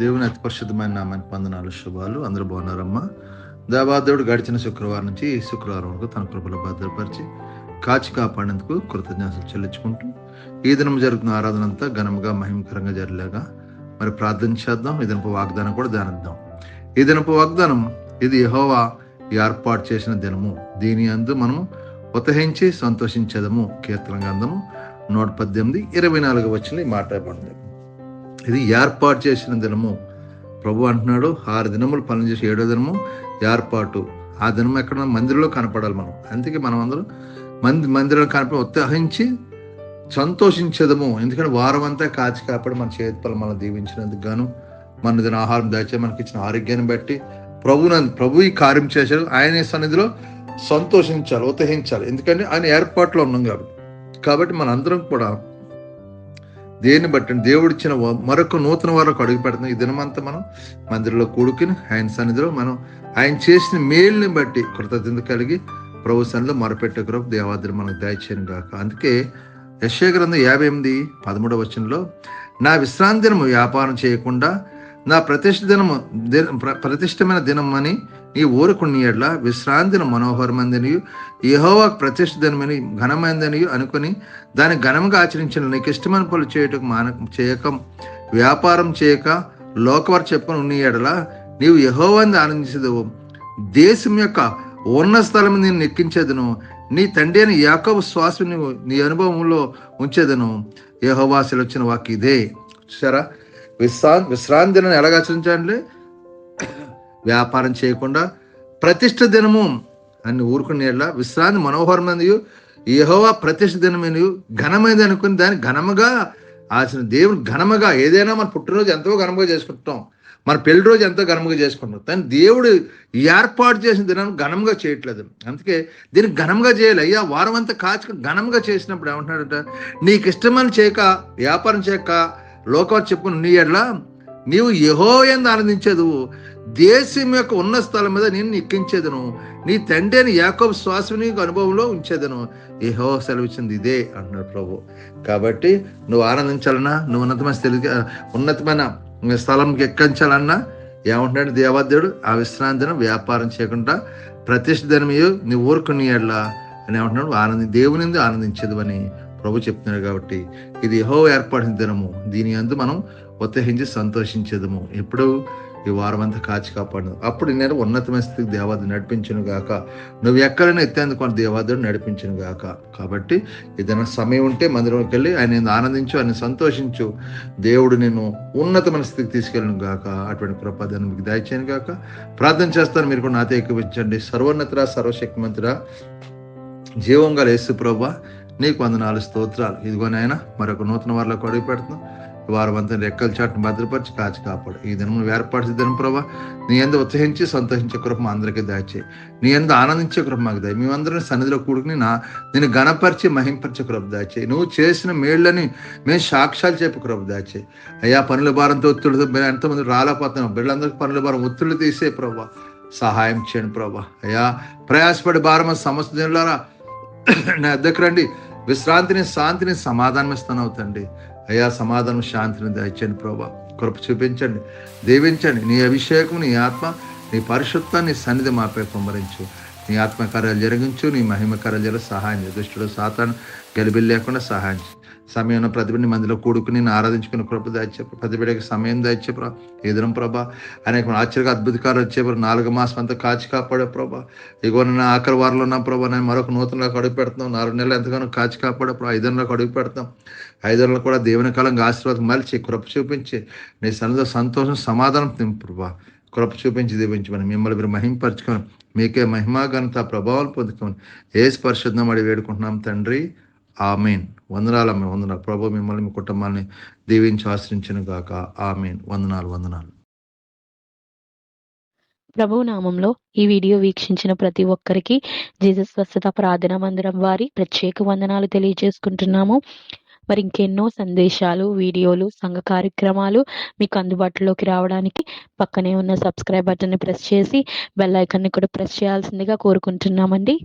దేవుని అతి పరిశుద్ధమైన నామానికి వందనాలు, శుభాలు. అందరూ బాగున్నారమ్మా? దేవాదేవుడు గడిచిన శుక్రవారం నుంచి ఈ శుక్రవారం వరకు తన కృపలో భద్రపరిచి కాచి కాపాడేందుకు కృతజ్ఞతలు చెల్లించుకుంటూ ఈ దినం జరుగుతున్న ఆరాధన అంతా ఘనముగా మహిమకరంగా జరిగేలాగా మరి ప్రార్థన చేద్దాం. ఈ దినపు వాగ్దానం కూడా ధ్యానిద్దాం. ఈ దినపు వాగ్దానం, ఇది యెహోవా ఏర్పాటు చేసిన దినము, దీని అందు మనము ఉతహించి సంతోషించేదము. కీర్తన గ్రంథము 118:24 వచ్చిన మాట్లాడబడింది. ఇది ఏర్పాటు చేసిన దినము. ప్రభు అంటున్నాడు, 6 దినములు పని చేసి 7వ దినము ఏర్పాటు. ఆ దినం ఎక్కడ మందిరంలో కనపడాలి మనం. అందుకే మనం అందరం మందిరంలో కనపడి ఉత్సాహించి సంతోషించదము. ఎందుకంటే వారం అంతా కాచి కాపాడి మన చేతి పనులు మనం దీవించినందుకు గాను, మన దిన ఆహారం దాచే మనకి ఇచ్చిన ఆరోగ్యాన్ని బట్టి ప్రభు ఈ కార్యం చేశారు. ఆయన సన్నిధిలో సంతోషించాలి, ఉత్సహించాలి. ఎందుకంటే ఆయన ఏర్పాట్లో ఉన్నాం కాబట్టి మనందరం కూడా దేన్ని బట్టి దేవుడిచ్చిన మరొక నూతన వారికి అడుగు పెడుతున్నాం. ఈ దినమంతా మనం మందిరంలో కూడుకుని ఆయన సన్నిధిలో మనం ఆయన చేసిన మేలుని బట్టి కృతజ్ఞత కలిగి ప్రభు సన్నిధిలో మొరపెట్టే కృప దేవాదిని మనకు దయచేయను గాక. అందుకే యెషయా గ్రంథం 58:13 వచనంలో, నా విశ్రాంతి దినము వ్యాపారం చేయకుండా నా ప్రతిష్టమైన దినం అని నీ ఊరుకుని ఎడ్ల విశ్రాంతి దినం మనోహరమైందనియు యెహోవాకు ప్రతిష్ఠ దినమని ఘనమైందనియు అనుకుని దాన్ని ఘనముగా ఆచరించిన నీకు ఇష్టమైన పనులు చేయక వ్యాపారం చేయక లోకవారు చెప్పుకొని ఉన్న ఎడల నీవు యెహోవాని ఆనందించదువు. దేశం యొక్క ఉన్న స్థలం నేను ఎక్కించేదను. నీ తండ్రి అని యాకోబు శ్వాసని నీ అనుభవంలో ఉంచేదను. యెహోవా సెలవిచ్చిన వాక్కు ఇదే. సరే, విశ్రాంతి దినాన్ని ఎలాగ ఆచరించాలి? వ్యాపారం చేయకుండా ప్రతిష్ఠ దినము అని ఊరుకునేలా విశ్రాంతి మనోహరమైనది యెహోవా ప్రతిష్ఠ దినమైన ఘనమైనది అనుకుని దాన్ని ఘనముగా ఆచరణ. దేవుడు ఘనముగా, ఏదైనా మన పుట్టినరోజు ఎంతో ఘనముగా చేసుకుంటాం, మన పెళ్లి రోజు ఎంతో ఘనముగా చేసుకుంటాం. కానీ దేవుడు ఏర్పాటు చేసిన దినాన్ని ఘనంగా చేయట్లేదు. అందుకే దీన్ని ఘనంగా చేయాలి. అయ్యా వారం అంతా కాచి ఘనంగా చేసినప్పుడు ఏమంటున్నాడంట, నీకు ఇష్టమని చేయక వ్యాపారం చేయక లోకవారు చెప్పుకుని నీ ఎడ్ల నీవు యెహోవా యందు ఆనందించేదు. దేశం యొక్క ఉన్న స్థలం మీద నేను ఎక్కించేదను. నీ తండ్రి అని యాకోబు శ్వాసని అనుభవంలో ఉంచేదను. యెహోవా సెలవిచ్చింది ఇదే అంటున్నాడు ప్రభు. కాబట్టి నువ్వు ఆనందించాలన్నా, నువ్వు ఉన్నతమైన స్థలంకి ఎక్కించాలన్నా ఏమంటున్నాడు దేవాదేవుడు, ఆ విశ్రాంతి దినం వ్యాపారం చేయకుండా ప్రతిష్ఠ దినమయ్యో నువ్వు ఊరుకుని ఎడ్లా అని ఏమంటున్నాడు, దేవుని ఆనందించేది అని ప్రభు చెప్తున్నాడు. కాబట్టి ఇది యెహోవా ఏర్పడిన దినము, దీని అందు మనం ఉత్సహించి సంతోషించేదము. ఎప్పుడు ఈ వారం అంతా కాచి కాపాడు. అప్పుడు నేను ఉన్నతమైన స్థితికి దేవాదేవుడు నడిపించును గాక. నువ్వు ఎక్కడైనా ఎత్తేందుకు దేవాదేవుడు నడిపించును గాక. కాబట్టి ఏదైనా సమయం ఉంటే మందిరంకి వెళ్ళి ఆయన ఆనందించు, ఆయన సంతోషించు. దేవుడు నేను ఉన్నతమైన స్థితికి తీసుకెళ్ళను గాక. అటువంటి కృపాదాన్ని మీకు దయచేయను గాక. ప్రార్థన చేస్తాను, మీరు కూడా నాతో ఏకీభవించండి. సర్వోన్నతుడా, సర్వశక్తిమంతుడా, జీవం గల యేసు ప్రభువా, నీకు 104 స్తోత్రాలు. ఇదిగో నాయన మరొక నూతన వారిలోకి అడుగు పెడుతున్నాం. వారం అంతా రెక్కల చాటును భద్రపరిచి కాచి కాపాడు. ఈ దినం ఏర్పాటు దినం ప్రభా, నీ యందు ఉత్సహించి సంతోషించే కృప మా అందరికీ దాచే, నీ యందు ఆనందించే కృప మాకు దాయి. మేమందరం సన్నిధిలో కూడుకుని నేను గణపరిచి మహింపరిచే కృప దాచే. నువ్వు చేసిన మేళ్ళని మేము సాక్ష్యాలు చెప్పే కృప దాచే. అయ్యా పనుల భారంతో ఒత్తిడితో ఎంతమంది రాలేకపోతున్నాం, బిడ్డలందరికీ పనుల భారం ఒత్తిడి తీసే ప్రభా, సహాయం చేయండి ప్రభా. అయ్యా ప్రయాసపడి భారం సమస్త దినారా నా దగ్గర రండి. విశ్రాంతిని, శాంతిని, సమాధానం ఇస్తాను అవుతండి. అయ్యా సమాధానం, శాంతిని దయచేయండి ప్రభా. కృప చూపించండి, దీవించండి. నీ అభిషేకం, నీ ఆత్మ, నీ పరిశుద్ధాన్ని సన్నిధి మాపై కుమ్మరించు. నీ ఆత్మకార్యాలు జరిగించు, నీ మహిమ కార్యాలు జరిగి సహాయం చేయ. దుష్టుడు సాతాను గలిబిల్లి లేకుండా సహాయం చేయి. సమయంలో ప్రతిబిడ్ని మందిలో కూడుకుని నేను ఆరాధించుకుని కృప దాచే. ప్రతిబిడ్డకి సమయం దాచే ప్రభా. ఈ దినం ప్రభా అనేక ఆశ్చర్యంగా అద్భుతకాలు వచ్చే 4 మాసం అంతా కాచి కాపాడే ప్రభా. ఇగో నేను ఆఖరి వారంలో ఉన్నా ప్రభా, నేను మరొక నూతనలోకి అడుగు పెడుతున్నాం. 4 నెలలు ఎంతగానో కాచి కాపాడే ప్రభా. 5 నెలలకు అడుగు పెడతాం. 5 నెలలు కూడా దేవుని కాలంగా ఆశీర్వాదం మలిచి కృప చూపించి నీ సన్నిధిలో సంతోషం, సమాధానం తింపు ప్రభా. కృప చూపించి దీవించమని మిమ్మల్ని మీరు మహింపరచుకొని మీకే మహిమా ఘనత ప్రభావాలు పొందుకొని యేసు పరిశుద్ధం అడిగి వేడుకుంటున్నాం తండ్రి, ఆమేన్. వందనాలు ప్రభు మిమ్మల్ని, మీ కుటుంబాన్ని దీవించి ఆశ్రయించును గాక. ఆమేన్. వందనాలు. ప్రభు నామంలో ఈ వీడియో వీక్షించిన ప్రతి ఒక్కరికి జీసస్ స్వస్థత ప్రార్థనా మందిరం వారి ప్రత్యేక వందనాలు తెలియజేసుకుంటున్నాము. మరి ఇంకెన్నో సందేశాలు, వీడియోలు, సంఘ కార్యక్రమాలు మీకు అందుబాటులోకి రావడానికి పక్కనే ఉన్న సబ్స్క్రైబ్ బటన్ని ప్రెస్ చేసి బెల్ ఐకాన్ని కూడా ప్రెస్ చేయాల్సిందిగా కోరుకుంటున్నామండి.